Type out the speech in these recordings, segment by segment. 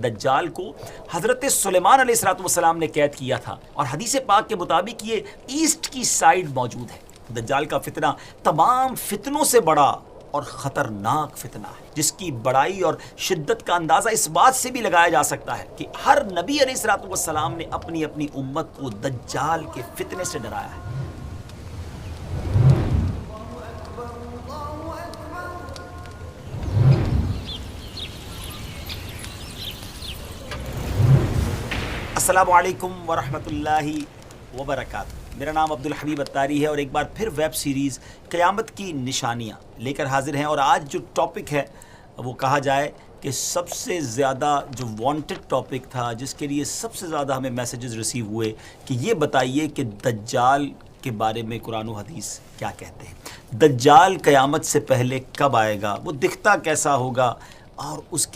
دجال کو حضرت سلیمان علیہ الصلوۃ والسلام نے قید کیا تھا، اور حدیث پاک کے مطابق یہ ایسٹ کی سائیڈ موجود ہے۔ دجال کا فتنہ تمام فتنوں سے بڑا اور خطرناک فتنہ ہے، جس کی بڑائی اور شدت کا اندازہ اس بات سے بھی لگایا جا سکتا ہے کہ ہر نبی علیہ الصلوۃ والسلام نے اپنی اپنی امت کو دجال کے فتنے سے ڈرایا ہے۔ السلام علیکم ورحمۃ اللہ وبرکاتہ۔ میرا نام عبدالحبیب اتاری ہے، اور ایک بار پھر ویب سیریز قیامت کی نشانیاں لے کر حاضر ہیں۔ اور آج جو ٹاپک ہے وہ کہا جائے کہ سب سے زیادہ جو وانٹڈ ٹاپک تھا، جس کے لیے سب سے زیادہ ہمیں میسیجز ریسیو ہوئے کہ یہ بتائیے کہ دجال کے بارے میں قرآن و حدیث کیا کہتے ہیں، دجال قیامت سے پہلے کب آئے گا، وہ دکھتا کیسا ہوگا، اور اس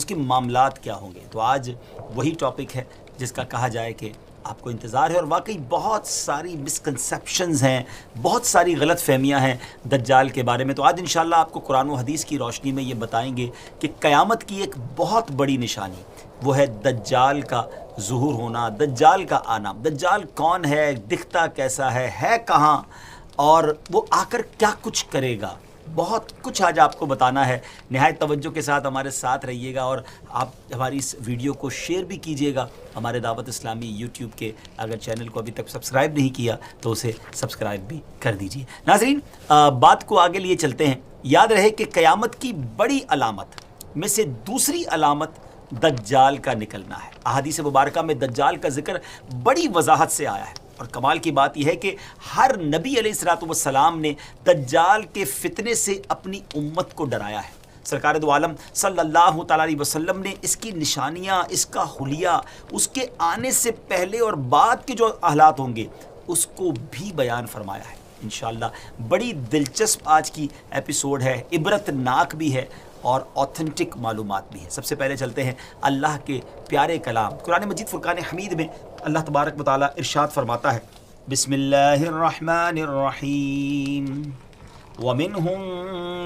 کے معاملات کیا ہوں گے۔ تو آج وہی ٹاپک ہے جس کا کہا جائے کہ آپ کو انتظار ہے، اور واقعی بہت ساری مسکنسیپشنز ہیں، بہت ساری غلط فہمیاں ہیں دجال کے بارے میں۔ تو آج انشاءاللہ آپ کو قرآن و حدیث کی روشنی میں یہ بتائیں گے کہ قیامت کی ایک بہت بڑی نشانی وہ ہے دجال کا ظہور ہونا، دجال کا آنا۔ دجال کون ہے، دکھتا کیسا ہے کہاں، اور وہ آ کر کیا کچھ کرے گا۔ بہت کچھ آج آپ کو بتانا ہے۔ نہایت توجہ کے ساتھ ہمارے ساتھ رہیے گا، اور آپ ہماری اس ویڈیو کو شیئر بھی کیجیے گا ہمارے دعوت اسلامی یوٹیوب کے۔ اگر چینل کو ابھی تک سبسکرائب نہیں کیا تو اسے سبسکرائب بھی کر دیجیے۔ ناظرین، بات کو آگے لیے چلتے ہیں۔ یاد رہے کہ قیامت کی بڑی علامت میں سے دوسری علامت دجال کا نکلنا ہے۔ احادیث مبارکہ میں دجال کا ذکر بڑی وضاحت سے آیا ہے، اور کمال کی بات یہ ہے کہ ہر نبی علیہ الصلوۃ والسلام نے دجال کے فتنے سے اپنی امت کو ڈرایا ہے۔ سرکار دو عالم صلی اللہ تعالیٰ علیہ وسلم نے اس کی نشانیاں، اس کا حلیہ، اس کے آنے سے پہلے اور بعد کے جو حالات ہوں گے اس کو بھی بیان فرمایا ہے۔ انشاءاللہ بڑی دلچسپ آج کی ایپیسوڈ ہے، عبرت ناک بھی ہے اور اوتھنٹک معلومات بھی ہیں۔ سب سے پہلے چلتے ہیں اللہ کے پیارے کلام قرآن مجید فرقان حمید میں۔ اللہ تبارک و تعالیٰ ارشاد فرماتا ہے، بسم اللہ الرحمن الرحیم، وَمِنْهُمْ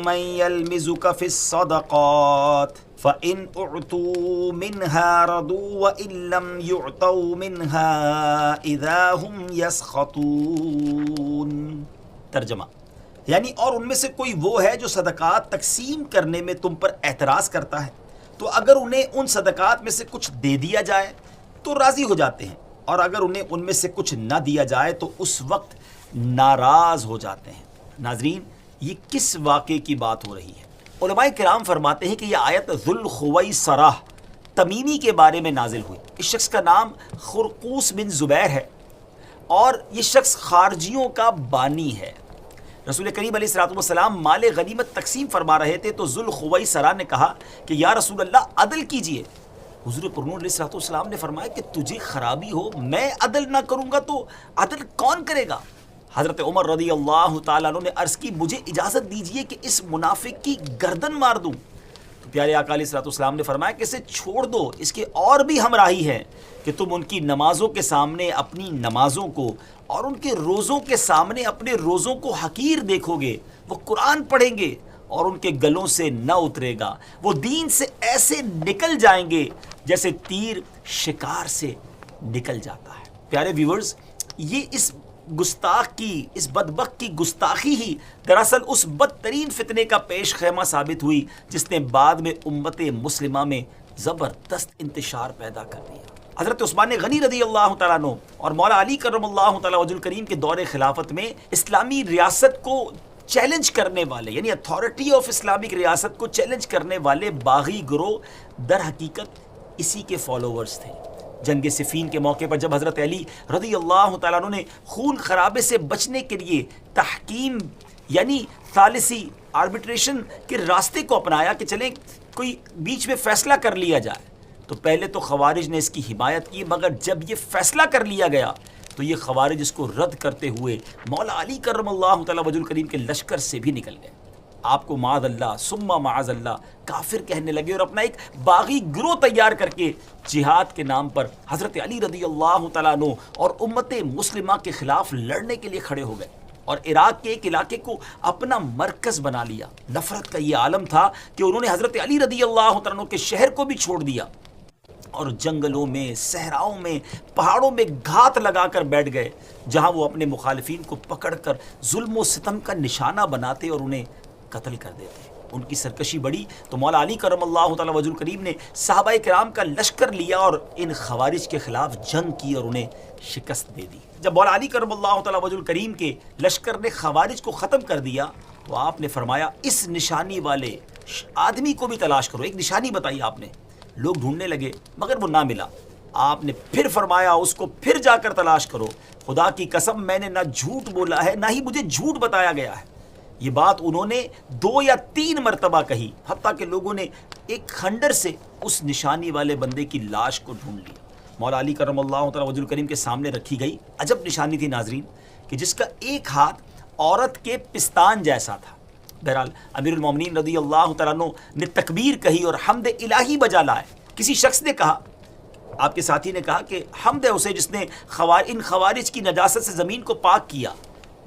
مَنْ يَلْمِزُكَ فِي الصَّدَقَاتِ فَإِنْ أُعْطُوا مِنْهَا رَضُوا وَإِنْ لَمْ يُعْطَوْا مِنْهَا إِذَا هُمْ يَسْخَطُونَ۔ ترجمہ یعنی اور ان میں سے کوئی وہ ہے جو صدقات تقسیم کرنے میں تم پر اعتراض کرتا ہے، تو اگر انہیں ان صدقات میں سے کچھ دے دیا جائے تو راضی ہو جاتے ہیں، اور اگر انہیں ان میں سے کچھ نہ دیا جائے تو اس وقت ناراض ہو جاتے ہیں۔ ناظرین، یہ کس واقعے کی بات ہو رہی ہے؟ علماء کرام فرماتے ہیں کہ یہ آیت ذوالخویصرہ تمیمی کے بارے میں نازل ہوئی۔ اس شخص کا نام خرقوس بن زبیر ہے، اور یہ شخص خارجیوں کا بانی ہے۔ رسول کریم علیہ الصلوۃ والسلام مال غنیمت تقسیم فرما رہے تھے تو ذوالخویصرہ نے کہا کہ یا رسول اللہ عدل کیجئے۔ حضور پرنور علیہ الصلوۃ والسلام نے فرمایا کہ تجھے خرابی ہو، میں عدل نہ کروں گا تو عدل کون کرے گا؟ حضرت عمر رضی اللہ تعالیٰ عنہ نے عرض کی، مجھے اجازت دیجئے کہ اس منافق کی گردن مار دوں۔ تو پیارے آقا علیہ الصلوۃ والسلام نے فرمایا کہ اسے چھوڑ دو، اس کے اور بھی ہمراہی ہے کہ تم ان کی نمازوں کے سامنے اپنی نمازوں کو، اور ان کے روزوں کے سامنے اپنے روزوں کو حقیر دیکھو گے۔ وہ قرآن پڑھیں گے اور ان کے گلوں سے نہ اترے گا، وہ دین سے ایسے نکل جائیں گے جیسے تیر شکار سے نکل جاتا ہے۔ پیارے ویورز، یہ اس گستاخ کی، اس بدبخت کی گستاخی ہی دراصل اس بدترین فتنے کا پیش خیمہ ثابت ہوئی جس نے بعد میں امت مسلمہ میں زبردست انتشار پیدا کر دیا۔ حضرت عثمان غنی رضی اللہ تعالیٰ عنہ اور مولا علی کرم اللہ تعالیٰ وجہ الکریم کے دور خلافت میں اسلامی ریاست کو چیلنج کرنے والے، یعنی اتھارٹی آف اسلامک ریاست کو چیلنج کرنے والے باغی گروہ در حقیقت اسی کے فالوورز تھے۔ جنگ صفین کے موقع پر جب حضرت علی رضی اللہ تعالیٰ عنہ نے خون خرابے سے بچنے کے لیے تحکیم یعنی ثالثی آربیٹریشن کے راستے کو اپنایا کہ چلیں کوئی بیچ میں فیصلہ کر لیا جائے، تو پہلے تو خوارج نے اس کی حمایت کی، مگر جب یہ فیصلہ کر لیا گیا تو یہ خوارج اس کو رد کرتے ہوئے مولا علی کرم اللہ تعالیٰ وجہ الکریم کے لشکر سے بھی نکل گئے۔ آپ کو معاذ اللہ ثم معاذ اللہ کافر کہنے لگے، اور اپنا ایک باغی گروہ تیار کر کے جہاد کے نام پر حضرت علی رضی اللہ تعالیٰ عنہ اور امت مسلمہ کے خلاف لڑنے کے لیے کھڑے ہو گئے، اور عراق کے ایک علاقے کو اپنا مرکز بنا لیا۔ نفرت کا یہ عالم تھا کہ انہوں نے حضرت علی رضی اللہ تعالیٰ عنہ کے شہر کو بھی چھوڑ دیا، اور جنگلوں میں، صحراؤں میں، پہاڑوں میں گھات لگا کر بیٹھ گئے، جہاں وہ اپنے مخالفین کو پکڑ کر ظلم و ستم کا نشانہ بناتے اور انہیں قتل کر دیتے۔ ان کی سرکشی بڑی تو مولا علی کرم اللہ تعالی وجہ الکریم نے صحابہ کرام کا لشکر لیا اور ان خوارج کے خلاف جنگ کی اور انہیں شکست دے دی۔ جب مولا علی کرم اللہ تعالی وجہ الکریم کے لشکر نے خوارج کو ختم کر دیا تو آپ نے فرمایا اس نشانی والے آدمی کو بھی تلاش کرو۔ ایک نشانی بتائی آپ نے، لوگ ڈھونڈنے لگے مگر وہ نہ ملا۔ آپ نے پھر فرمایا اس کو پھر جا کر تلاش کرو، خدا کی قسم میں نے نہ جھوٹ بولا ہے نہ ہی مجھے جھوٹ بتایا گیا ہے۔ یہ بات انہوں نے 2 یا 3 مرتبہ کہی، حتیٰ کہ لوگوں نے ایک کھنڈر سے اس نشانی والے بندے کی لاش کو ڈھونڈ لیا۔ مولا علی کرم اللہ تعالی وجہ الکریم کے سامنے رکھی گئی عجب نشانی تھی ناظرین، کہ جس کا ایک ہاتھ عورت کے پستان جیسا تھا۔ بہرحال امیر المومنین رضی اللہ تعالیٰ عنہ نے تکبیر کہی اور حمد الہی بجا لائے۔ کسی شخص نے کہا، آپ کے ساتھی نے کہا کہ حمد ہے اسے جس نے ان خوارج کی نجاست سے زمین کو پاک کیا۔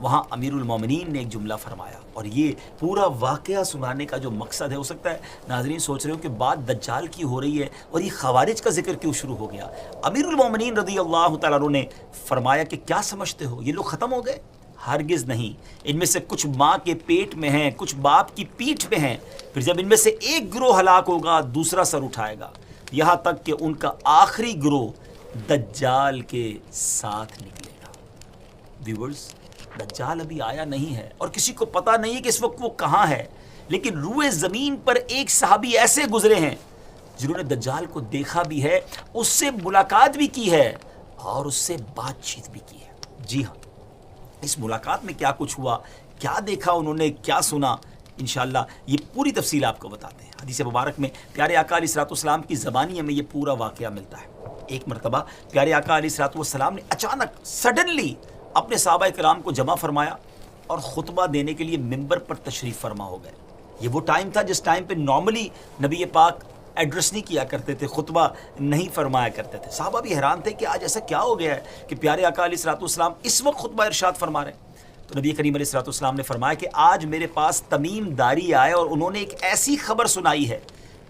وہاں امیر المومنین نے ایک جملہ فرمایا، اور یہ پورا واقعہ سنانے کا جو مقصد ہے، ہو سکتا ہے ناظرین سوچ رہے ہو کہ بات دجال کی ہو رہی ہے اور یہ خوارج کا ذکر کیوں شروع ہو گیا۔ امیر المومنین رضی اللہ تعالیٰ عنہ نے فرمایا کہ کیا سمجھتے ہو یہ لوگ ختم ہو گئے؟ ہرگز نہیں، ان میں سے کچھ ماں کے پیٹ میں ہیں، کچھ باپ کی پیٹھ میں ہیں، پھر جب ان میں سے ایک گروہ ہلاک ہوگا دوسرا سر اٹھائے گا، یہاں تک کہ ان کا آخری گروہ دجال کے ساتھ نکلے گا۔ ویورز، دجال ابھی آیا نہیں ہے اور کسی کو پتہ نہیں ہے کہ اس وقت وہ کہاں ہے، لیکن روئے زمین پر ایک صحابی ایسے گزرے ہیں جنہوں نے دجال کو دیکھا بھی ہے، اس سے ملاقات بھی کی ہے اور اس سے بات چیت بھی کی ہے۔ جی ہاں، اس ملاقات میں کیا کچھ ہوا، کیا دیکھا انہوں نے، کیا سنا، انشاءاللہ یہ پوری تفصیل آپ کو بتاتے ہیں۔ حدیث مبارک میں پیارے آقا علیہ الصلوۃ والسلام کی زبانی میں یہ پورا واقعہ ملتا ہے۔ ایک مرتبہ پیارے آقا علیہ الصلوۃ والسلام نے اچانک سڈنلی اپنے صحابہ کرام کو جمع فرمایا اور خطبہ دینے کے لیے ممبر پر تشریف فرما ہو گئے۔ یہ وہ ٹائم تھا جس ٹائم پہ نارملی نبی پاک ایڈریس نہیں کیا کرتے تھے، خطبہ نہیں فرمایا کرتے تھے۔ صحابہ بھی حیران تھے کہ آج ایسا کیا ہو گیا ہے کہ پیارے آقا علیہ الصلوۃ والسلام اس وقت خطبہ ارشاد فرما رہے ہیں۔ تو نبی کریم علیہ الصلوۃ والسلام نے فرمایا کہ آج میرے پاس تمیم داری آئے اور انہوں نے ایک ایسی خبر سنائی ہے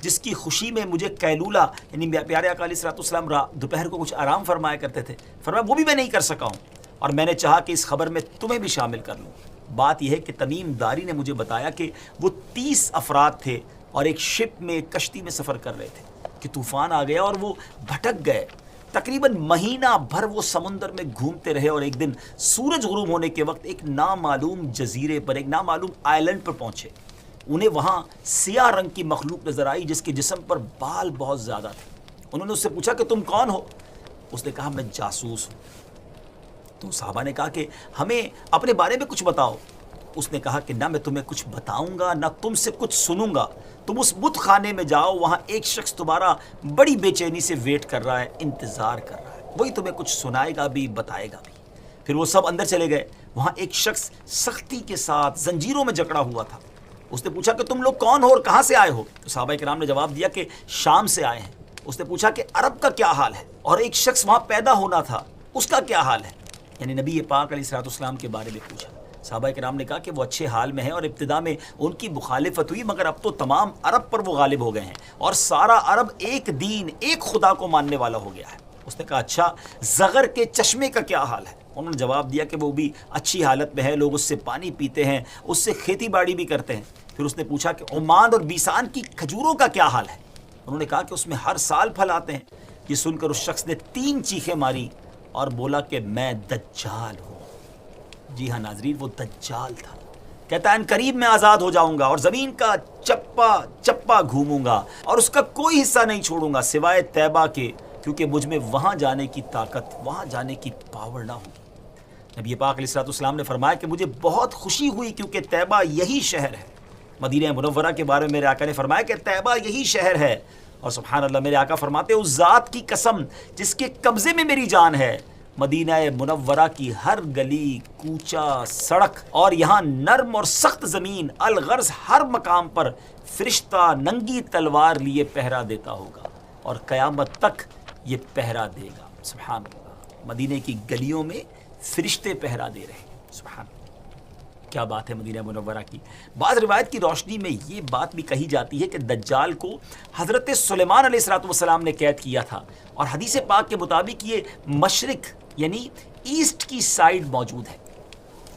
جس کی خوشی میں مجھے قیلولہ، یعنی پیارے آقا علیہ الصلوۃ والسلام دوپہر کو کچھ آرام فرمایا کرتے تھے، فرمایا وہ بھی میں نہیں کر سکا ہوں، اور میں نے چاہا کہ اس خبر میں تمہیں بھی شامل کر لوں۔ بات یہ ہے کہ تمیم داری نے مجھے بتایا کہ وہ 30 افراد تھے اور ایک شپ میں، ایک کشتی میں سفر کر رہے تھے کہ طوفان آ گیا اور وہ بھٹک گئے۔ تقریباً مہینہ بھر وہ سمندر میں گھومتے رہے اور ایک دن سورج غروب ہونے کے وقت ایک نامعلوم جزیرے پر، ایک نامعلوم آئلینڈ پر پہنچے۔ انہیں وہاں سیاہ رنگ کی مخلوق نظر آئی جس کے جسم پر بال بہت زیادہ تھے۔ انہوں نے اس سے پوچھا کہ تم کون ہو؟ اس نے کہا میں جاسوس ہوں۔ تو صحابہ نے کہا کہ ہمیں اپنے بارے میں کچھ بتاؤ۔ اس نے کہا کہ نہ میں تمہیں کچھ بتاؤں گا نہ تم سے کچھ سنوں گا، تم اس بت خانے میں جاؤ، وہاں ایک شخص تمہارا بڑی بے چینی سے ویٹ کر رہا ہے، انتظار کر رہا ہے، وہی تمہیں کچھ سنائے گا بھی بتائے گا بھی۔ پھر وہ سب اندر چلے گئے۔ وہاں ایک شخص سختی کے ساتھ زنجیروں میں جکڑا ہوا تھا۔ اس نے پوچھا کہ تم لوگ کون ہو اور کہاں سے آئے ہو؟ تو صحابہ کرام نے جواب دیا کہ شام سے آئے ہیں۔ اس نے پوچھا کہ عرب کا کیا حال ہے؟ اور ایک شخص وہاں پیدا ہونا تھا، اس کا کیا حال ہے؟ یعنی نبی پاک علیہ الصلوۃ والسلام کے بارے میں پوچھا۔ صحابہ کرام نے کہا کہ وہ اچھے حال میں ہیں، اور ابتدا میں ان کی مخالفت ہوئی مگر اب تو تمام عرب پر وہ غالب ہو گئے ہیں اور سارا عرب ایک دین، ایک خدا کو ماننے والا ہو گیا ہے۔ اس نے کہا اچھا زغر کے چشمے کا کیا حال ہے؟ انہوں نے جواب دیا کہ وہ بھی اچھی حالت میں ہے، لوگ اس سے پانی پیتے ہیں، اس سے کھیتی باڑی بھی کرتے ہیں۔ پھر اس نے پوچھا کہ عمان اور بیسان کی کھجوروں کا کیا حال ہے؟ انہوں نے کہا کہ اس میں ہر سال پھل آتے ہیں۔ یہ سن کر اس شخص نے 3 چیخیں ماری اور بولا کہ میں دجال ہوں۔ جی ہاں ناظرین، وہ دجال تھا۔ کہتا ہے ان قریب میں آزاد ہو جاؤں گا اور زمین کا چپا چپا گھوموں گا اور اس کا کوئی حصہ نہیں چھوڑوں گا سوائے طیبہ کے، کیونکہ مجھ میں وہاں جانے کی طاقت، وہاں جانے کی پاور نہ ہوگی۔ نبی پاک علیہ الصلوۃ والسلام نے فرمایا کہ مجھے بہت خوشی ہوئی کیونکہ طیبہ یہی شہر ہے۔ مدینہ منورہ کے بارے میں میرے آقا نے فرمایا کہ طیبہ یہی شہر ہے، اور سبحان اللہ میرے آقا فرماتے ہیں اس ذات کی قسم جس کے قبضے میں میری جان ہے، مدینہ منورہ کی ہر گلی، کوچہ، سڑک اور یہاں نرم اور سخت زمین، الغرض ہر مقام پر فرشتہ ننگی تلوار لیے پہرا دیتا ہوگا اور قیامت تک یہ پہرا دے گا۔ سبحان اللہ، مدینہ کی گلیوں میں فرشتے پہرا دے رہے ہیں۔ سبحان اللہ۔ کیا بات ہے مدینہ منورہ کی. بعض روایت کی روشنی میں یہ بات بھی کہی جاتی ہے کہ دجال کو حضرت سلیمان علیہ السلام نے قید کیا تھا، اور حدیث پاک کے مطابق یہ مشرق یعنی ایسٹ کی سائیڈ موجود ہے.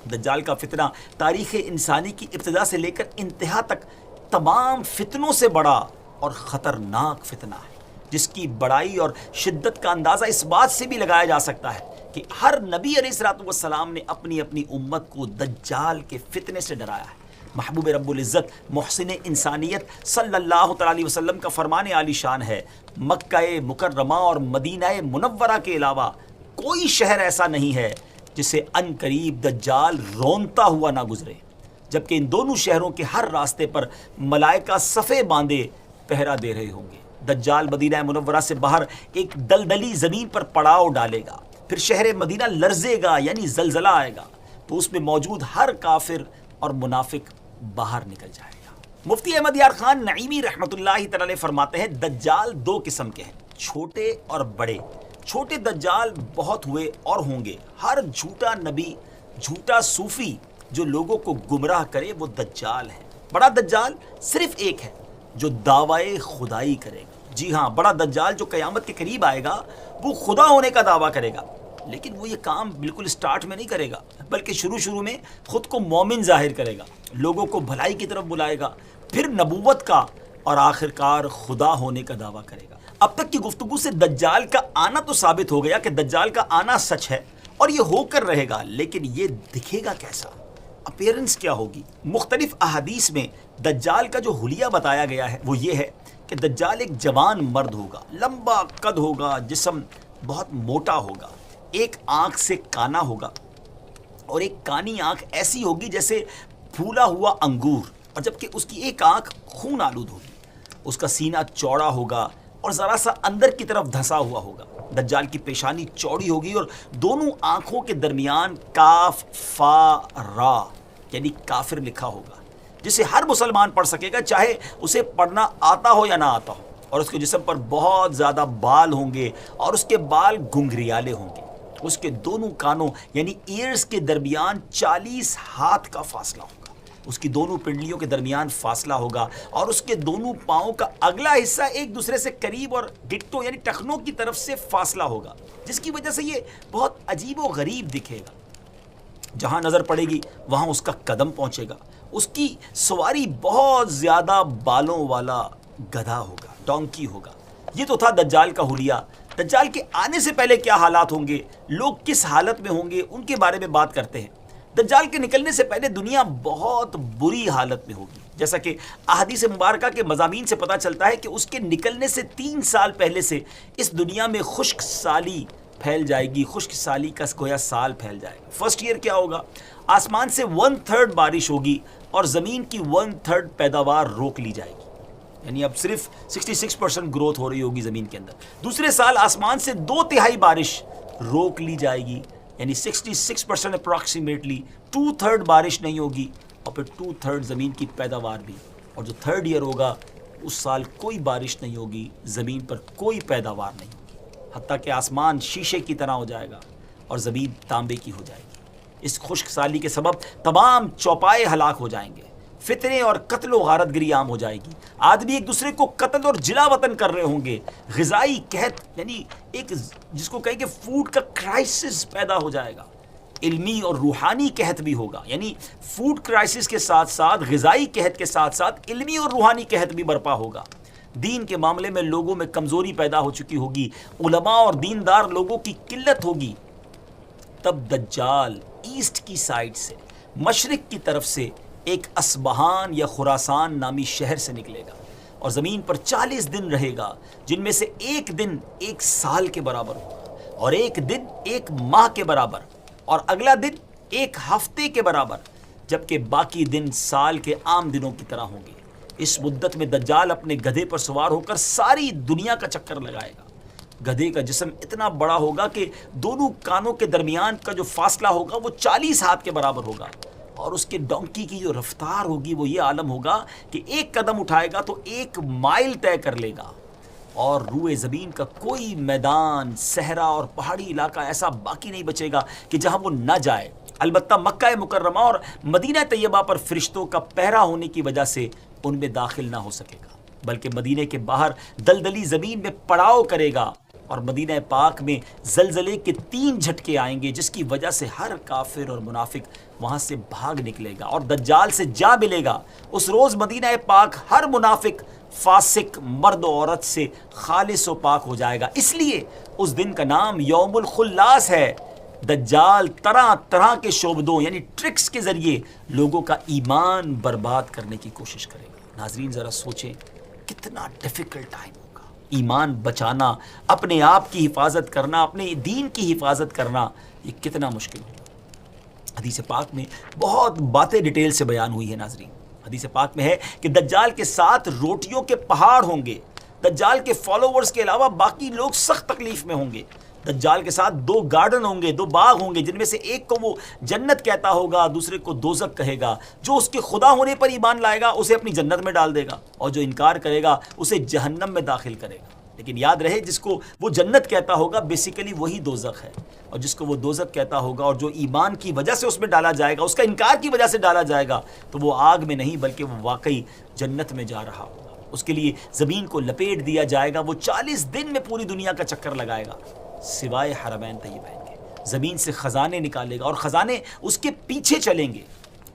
دجال کا فتنہ تاریخ انسانی کی ابتدا سے لے کر انتہا تک تمام فتنوں سے بڑا اور خطرناک فتنہ ہے، جس کی بڑائی اور شدت کا اندازہ اس بات سے بھی لگایا جا سکتا ہے کہ ہر نبی علیہ السلام نے اپنی اپنی امت کو دجال کے فتنے سے ڈرایا ہے. محبوب رب العزت محسن انسانیت صلی اللہ تعالی علیہ وسلم کا فرمان عالی شان ہے، مکہ مکرمہ اور مدینہ منورہ کے علاوہ کوئی شہر ایسا نہیں ہے جسے ان قریب دجال رونتا ہوا نہ گزرے، جبکہ ان دونوں شہروں کے ہر راستے پر ملائکہ صفے باندھے پہرا دے رہے ہوں گے. دجال مدینہ منورہ سے باہر ایک دلدلی زمین پر پڑاؤ ڈالے گا، پھر شہر مدینہ لرزے گا یعنی زلزلہ آئے گا تو اس میں موجود ہر کافر اور منافق باہر نکل جائے گا. مفتی احمد یار خان نعیمی رحمۃ اللہ تعالی فرماتے ہیں دجال دو قسم کے ہیں، چھوٹے اور بڑے. چھوٹے دجال بہت ہوئے اور ہوں گے. ہر جھوٹا نبی، جھوٹا صوفی جو لوگوں کو گمراہ کرے وہ دجال ہے. بڑا دجال صرف ایک ہے جو دعوی خدائی کرے گا. جی ہاں، بڑا دجال جو قیامت کے قریب آئے گا وہ خدا ہونے کا دعویٰ کرے گا، لیکن وہ یہ کام بالکل سٹارٹ میں نہیں کرے گا، بلکہ شروع میں خود کو مومن ظاہر کرے گا، لوگوں کو بھلائی کی طرف بلائے گا، پھر نبوت کا اور آخرکار خدا ہونے کا دعویٰ کرے گا. اب تک کی گفتگو سے دجال کا آنا تو ثابت ہو گیا کہ دجال کا آنا سچ ہے اور یہ ہو کر رہے گا، لیکن یہ دکھے گا کیسا، اپیرنس کیا ہوگی. مختلف احادیث میں دجال کا جو حلیہ بتایا گیا ہے وہ یہ ہے کہ دجال ایک جوان مرد ہوگا، لمبا قد ہوگا، جسم بہت موٹا ہوگا، ایک آنکھ سے کانا ہوگا اور ایک کانی آنکھ ایسی ہوگی جیسے پھولا ہوا انگور، اور جبکہ اس کی ایک آنکھ خون آلود ہوگی. اس کا سینہ چوڑا ہوگا اور ذرا سا اندر کی طرف دھسا ہوا ہوگا. دجال کی پیشانی چوڑی ہوگی اور دونوں آنکھوں کے درمیان کاف فا را یعنی کافر لکھا ہوگا، جسے ہر مسلمان پڑھ سکے گا چاہے اسے پڑھنا آتا ہو یا نہ آتا ہو. اور اس کے جسم پر بہت زیادہ بال ہوں گے اور اس کے بال گھنگریالے ہوں گے. اس کے دونوں کانوں یعنی ایئرز کے درمیان 40 ہاتھ کا فاصلہ ہوگا. اس کی دونوں پنڈلیوں کے درمیان فاصلہ ہوگا اور اس کے دونوں پاؤں کا اگلا حصہ ایک دوسرے سے قریب اور ڈٹو یعنی ٹخنوں کی طرف سے فاصلہ ہوگا، جس کی وجہ سے یہ بہت عجیب و غریب دکھے گا. جہاں نظر پڑے گی وہاں اس کا قدم پہنچے گا. اس کی سواری بہت زیادہ بالوں والا گدھا ہوگا، ڈونکی ہوگا. یہ تو تھا دجال کا حلیہ. دجال کے آنے سے پہلے کیا حالات ہوں گے، لوگ کس حالت میں ہوں گے، ان کے بارے میں بات کرتے ہیں. دجال کے نکلنے سے پہلے دنیا بہت بری حالت میں ہوگی، جیسا کہ احادیث مبارکہ کے مضامین سے پتہ چلتا ہے کہ اس کے نکلنے سے 3 سال پہلے سے اس دنیا میں خشک سالی پھیل جائے گی. خشک سالی کا گویا سال پھیل جائے گا. فرسٹ ایئر کیا ہوگا، آسمان سے 1/3 بارش ہوگی اور زمین کی 1/3 پیداوار روک لی جائے گی، یعنی اب صرف 66% گروتھ ہو رہی ہوگی زمین کے اندر. دوسرے سال آسمان سے 2/3 بارش روک لی جائے گی، یعنی 66% اپروکسیمیٹلی 2/3 بارش نہیں ہوگی، اور پھر 2/3 زمین کی پیداوار بھی. اور جو 3rd ایئر ہوگا اس سال کوئی بارش نہیں ہوگی، زمین پر کوئی پیداوار نہیں ہوگی، حتیٰ کہ آسمان شیشے کی طرح ہو جائے گا اور زمین تانبے کی ہو جائے گی. اس خشک سالی کے سبب تمام چوپائے ہلاک ہو جائیں گے، فتنے اور قتل و غارت گری عام ہو جائے گی. آدمی ایک دوسرے کو قتل اور جلا وطن کر رہے ہوں گے. غذائی قحط یعنی ایک جس کو کہیں کہ فوڈ کا کرائسس پیدا ہو جائے گا. علمی اور روحانی قحط بھی ہوگا، یعنی فوڈ کرائسس کے ساتھ ساتھ غذائی قحط کے ساتھ ساتھ علمی اور روحانی قحط بھی برپا ہوگا. دین کے معاملے میں لوگوں میں کمزوری پیدا ہو چکی ہوگی، علماء اور دیندار لوگوں کی قلت ہوگی. تب دجال ایسٹ کی سائڈ سے، مشرق کی طرف سے ایک اصبہان یا خراسان نامی شہر سے نکلے گا اور زمین پر 40 دن رہے گا، جن میں سے ایک دن 1 سال کے برابر ہوگا، اور ایک دن 1 ماہ کے برابر، اور اگلا دن 1 ہفتے کے برابر، جبکہ باقی دن سال کے عام دنوں کی طرح ہوں گے. اس مدت میں دجال اپنے گدھے پر سوار ہو کر ساری دنیا کا چکر لگائے گا. گدھے کا جسم اتنا بڑا ہوگا کہ دونوں کانوں کے درمیان کا جو فاصلہ ہوگا وہ 40 ہاتھ کے برابر ہوگا، اور اس کے ڈونکی کی جو رفتار ہوگی وہ یہ عالم ہوگا کہ 1 قدم اٹھائے گا تو 1 مائل طے کر لے گا، اور روئے زمین کا کوئی میدان، صحرا اور پہاڑی علاقہ ایسا باقی نہیں بچے گا کہ جہاں وہ نہ جائے. البتہ مکہ مکرمہ اور مدینہ طیبہ پر فرشتوں کا پہرا ہونے کی وجہ سے ان میں داخل نہ ہو سکے گا، بلکہ مدینے کے باہر دلدلی زمین میں پڑاؤ کرے گا، اور مدینہ پاک میں زلزلے کے 3 جھٹکے آئیں گے، جس کی وجہ سے ہر کافر اور منافق وہاں سے بھاگ نکلے گا اور دجال سے جا ملے گا۔ اس روز مدینہ پاک ہر منافق، فاسق، مرد و عورت سے خالص و پاک ہو جائے گا۔ اس لیے اس دن کا نام یوم الخلاص ہے۔ دجال طرح طرح کے شعبدوں یعنی ٹرکس کے ذریعے لوگوں کا ایمان برباد کرنے کی کوشش کرے گا۔ ناظرین ذرا سوچیں کتنا ڈیفیکلٹ ٹائم ہوگا۔ ایمان بچانا، اپنے آپ کی حفاظت کرنا، اپنے دین کی حفاظت کرنا، یہ کتنا مشکل ہوگا۔ حدیث پاک میں بہت باتیں ڈیٹیل سے بیان ہوئی ہے ناظرین۔ حدیث پاک میں ہے کہ دجال کے ساتھ روٹیوں کے پہاڑ ہوں گے۔ دجال کے فالوورز کے علاوہ باقی لوگ سخت تکلیف میں ہوں گے۔ دجال کے ساتھ 2 گارڈن ہوں گے، 2 باغ ہوں گے، جن میں سے ایک کو وہ جنت کہتا ہوگا، دوسرے کو دوزخ کہے گا۔ جو اس کے خدا ہونے پر ایمان لائے گا اسے اپنی جنت میں ڈال دے گا، اور جو انکار کرے گا اسے جہنم میں داخل کرے گا۔ لیکن یاد رہے، جس کو وہ جنت کہتا ہوگا بیسیکلی وہی دوزخ ہے، اور جس کو وہ دوزخ کہتا ہوگا اور جو ایمان کی وجہ سے اس میں ڈالا جائے گا، اس کا انکار کی وجہ سے ڈالا جائے گا، تو وہ آگ میں نہیں بلکہ وہ واقعی جنت میں جا رہا ہوگا۔ اس کے لیے زمین کو لپیٹ دیا جائے گا، وہ 40 دن میں پوری دنیا کا چکر لگائے گا سوائے حرمین طیبین کے۔ زمین سے خزانے نکالے گا اور خزانے اس کے پیچھے چلیں گے۔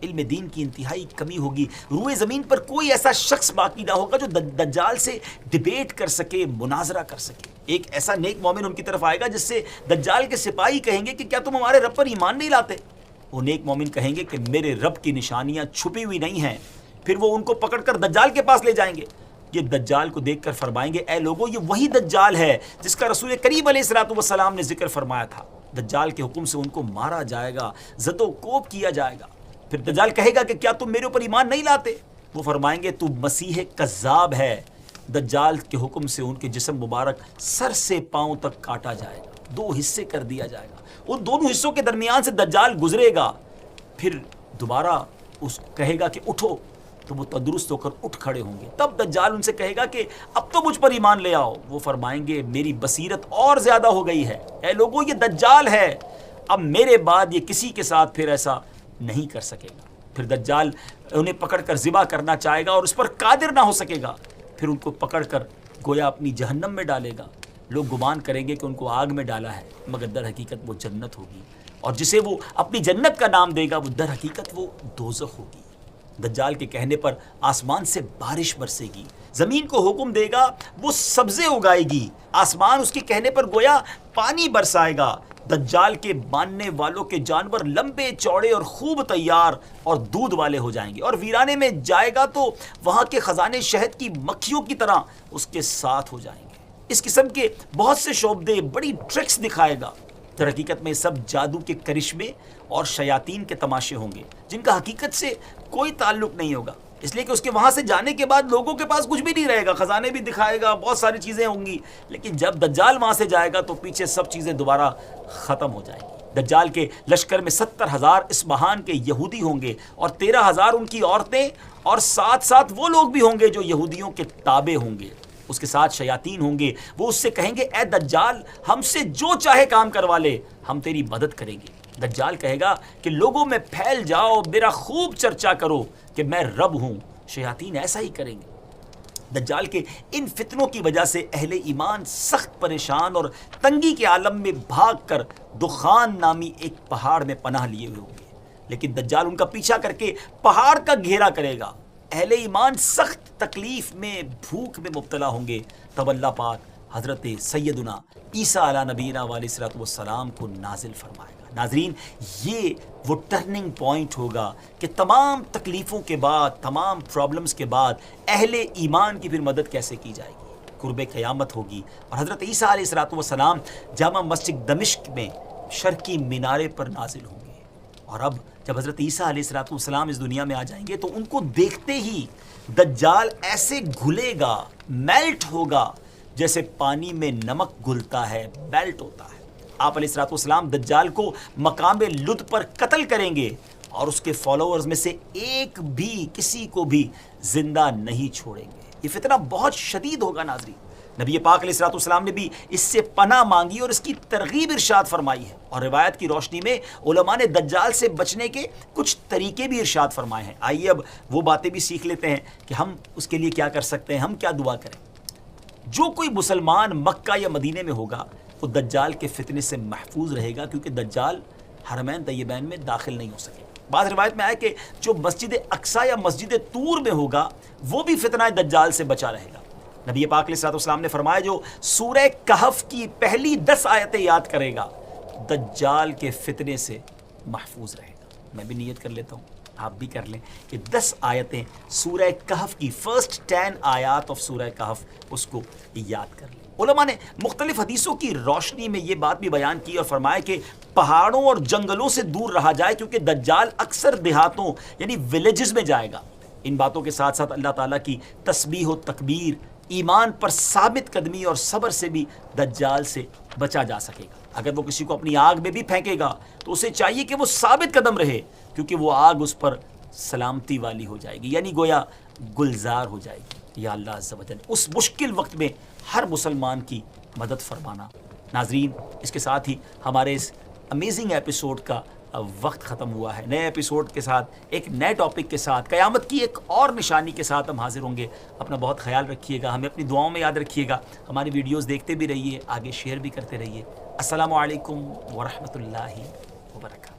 علم دین کی انتہائی کمی ہوگی۔ روئے زمین پر کوئی ایسا شخص باقی نہ ہوگا جو دجال سے ڈیبیٹ کر سکے، مناظرہ کر سکے۔ ایک ایسا نیک مومن ان کی طرف آئے گا جس سے دجال کے سپاہی کہیں گے کہ کیا تم ہمارے رب پر ایمان نہیں لاتے؟ وہ نیک مومن کہیں گے کہ میرے رب کی نشانیاں چھپی ہوئی نہیں ہیں۔ پھر وہ ان کو پکڑ کر دجال کے پاس لے جائیں گے۔ یہ دجال کو دیکھ کر فرمائیں گے، اے لوگوں، یہ وہی دجال ہے جس کا رسول کریم علیہ الصلوۃ والسلام نے ذکر فرمایا تھا۔ دجال کے حکم سے ان کو مارا جائے گا، زد و کوب کیا جائے گا۔ پھر دجال کہے گا کہ کیا تم میرے اوپر ایمان نہیں لاتے؟ وہ فرمائیں گے تو مسیح کذاب ہے۔ دجال کے حکم سے ان کے جسم مبارک سر سے پاؤں تک کاٹا جائے گا، 2 حصے کر دیا جائے گا۔ ان دونوں حصوں کے درمیان سے دجال گزرے گا۔ پھر دوبارہ اس کہے گا کہ اٹھو، تو وہ تندرست ہو کر اٹھ کھڑے ہوں گے۔ تب دجال ان سے کہے گا کہ اب تو مجھ پر ایمان لے آؤ۔ وہ فرمائیں گے میری بصیرت اور زیادہ ہو گئی ہے، اے لوگوں یہ دجال ہے، اب میرے بعد یہ کسی کے ساتھ پھر ایسا نہیں کر سکے گا۔ پھر دجال انہیں پکڑ کر ذبح کرنا چاہے گا اور اس پر قادر نہ ہو سکے گا۔ پھر ان کو پکڑ کر گویا اپنی جہنم میں ڈالے گا۔ لوگ گمان کریں گے کہ ان کو آگ میں ڈالا ہے، مگر در حقیقت وہ جنت ہوگی، اور جسے وہ اپنی جنت کا نام دے گا وہ در حقیقت وہ دوزخ ہوگی۔ دجال کے کہنے پر آسمان سے بارش برسے گی، زمین کو حکم دے گا وہ سبزے اگائے گی، آسمان اس کے کہنے پر گویا پانی برسائے گا۔ دجال کے ماننے والوں کے جانور لمبے چوڑے اور خوب تیار اور دودھ والے ہو جائیں گے، اور ویرانے میں جائے گا تو وہاں کے خزانے شہد کی مکھیوں کی طرح اس کے ساتھ ہو جائیں گے۔ اس قسم کے بہت سے شعبدے، بڑی ٹرکس دکھائے گا۔ در حقیقت میں سب جادو کے کرشمے اور شیاطین کے تماشے ہوں گے، جن کا حقیقت سے کوئی تعلق نہیں ہوگا، اس لیے کہ اس کے وہاں سے جانے کے بعد لوگوں کے پاس کچھ بھی نہیں رہے گا۔ خزانے بھی دکھائے گا، بہت ساری چیزیں ہوں گی، لیکن جب دجال وہاں سے جائے گا تو پیچھے سب چیزیں دوبارہ ختم ہو جائیں گی۔ دجال کے لشکر میں 70,000 اصفہان کے یہودی ہوں گے، اور 13,000 ان کی عورتیں، اور ساتھ ساتھ وہ لوگ بھی ہوں گے جو یہودیوں کے تابع ہوں گے۔ اس کے ساتھ شیاطین ہوں گے، وہ اس سے کہیں گے اے دجال ہم سے جو چاہے کام کروا لے، ہم تیری مدد کریں گے۔ دجال کہے گا کہ لوگوں میں پھیل جاؤ، میرا خوب چرچا کرو کہ میں رب ہوں۔ شیاطین ایسا ہی کریں گے۔ دجال کے ان فتنوں کی وجہ سے اہل ایمان سخت پریشان اور تنگی کے عالم میں بھاگ کر دخان نامی ایک پہاڑ میں پناہ لیے ہوئے ہوں گے، لیکن دجال ان کا پیچھا کر کے پہاڑ کا گھیرا کرے گا۔ اہل ایمان سخت تکلیف میں، بھوک میں مبتلا ہوں گے۔ تب اللہ پاک حضرت سیدنا عیسیٰ علیہ نبینا علیہ الصلوۃ والسلام کو نازل فرمائے گا۔ ناظرین یہ وہ ٹرننگ پوائنٹ ہوگا کہ تمام تکلیفوں کے بعد، تمام پرابلمز کے بعد اہل ایمان کی پھر مدد کیسے کی جائے گی۔ قرب قیامت ہوگی، اور حضرت عیسیٰ علیہ الصلوۃ والسلام جامع مسجد دمشق میں شرقی مینارے پر نازل ہوں گے۔ اور اب جب حضرت عیسیٰ علیہ الصلوۃ والسلام اس دنیا میں آ جائیں گے تو ان کو دیکھتے ہی دجال ایسے گھلے گا، میلٹ ہوگا، جیسے پانی میں نمک گھلتا ہے، میلٹ ہوتا ہے۔ آپ علیہ الصلوۃ والسلام دجال کو مقام لد پر قتل کریں گے، اور اس کے فالوورز میں سے ایک بھی، کسی کو بھی زندہ نہیں چھوڑیں گے۔ یہ فتنہ بہت شدید ہوگا ناظرین۔ نبی پاک علیہ الصلوۃ والسلام نے بھی اس سے پناہ مانگی اور اس کی ترغیب ارشاد فرمائی ہے، اور روایت کی روشنی میں علماء نے دجال سے بچنے کے کچھ طریقے بھی ارشاد فرمائے ہیں۔ آئیے اب وہ باتیں بھی سیکھ لیتے ہیں کہ ہم اس کے لیے کیا کر سکتے ہیں، ہم کیا دعا کریں۔ جو کوئی مسلمان مکہ یا مدینے میں ہوگا وہ دجال کے فتنے سے محفوظ رہے گا، کیونکہ دجال حرمین طیبین میں داخل نہیں ہو سکے۔ بعض روایت میں آیا کہ جو مسجد اقصی یا مسجد طور میں ہوگا وہ بھی فتنہ دجال سے بچا رہے گا۔ نبی پاک علیہ الصلوۃ والسلام نے فرمایا جو سورہ کہف کی پہلی 10 آیتیں یاد کرے گا دجال کے فتنے سے محفوظ رہے گا۔ میں بھی نیت کر لیتا ہوں، آپ بھی کر لیں کہ 10 آیتیں سورہ کہف کی فرسٹ 10 آیات آف سورہ کہف اس کو یاد کر لیں۔ علماء نے مختلف حدیثوں کی روشنی میں یہ بات بھی بیان کی اور فرمایا کہ پہاڑوں اور جنگلوں سے دور رہا جائے، کیونکہ دجال اکثر دیہاتوں یعنی ولیجز میں جائے گا۔ ان باتوں کے ساتھ ساتھ اللہ تعالیٰ کی تسبیح و تکبیر، ایمان پر ثابت قدمی اور صبر سے بھی دجال سے بچا جا سکے گا۔ اگر وہ کسی کو اپنی آگ میں بھی پھینکے گا تو اسے چاہیے کہ وہ ثابت قدم رہے، کیونکہ وہ آگ اس پر سلامتی والی ہو جائے گی، یعنی گویا گلزار ہو جائے گی۔ یا اللہ عز و جل اس مشکل وقت میں ہر مسلمان کی مدد فرمانا۔ ناظرین، اس کے ساتھ ہی ہمارے اس امیزنگ ایپیسوڈ کا وقت ختم ہوا ہے۔ نئے ایپیسوڈ کے ساتھ، ایک نئے ٹاپک کے ساتھ، قیامت کی ایک اور نشانی کے ساتھ ہم حاضر ہوں گے۔ اپنا بہت خیال رکھیے گا، ہمیں اپنی دعاؤں میں یاد رکھیے گا، ہماری ویڈیوز دیکھتے بھی رہیے، آگے شیئر بھی کرتے رہیے۔ السلام علیکم ورحمۃ اللہ وبرکاتہ۔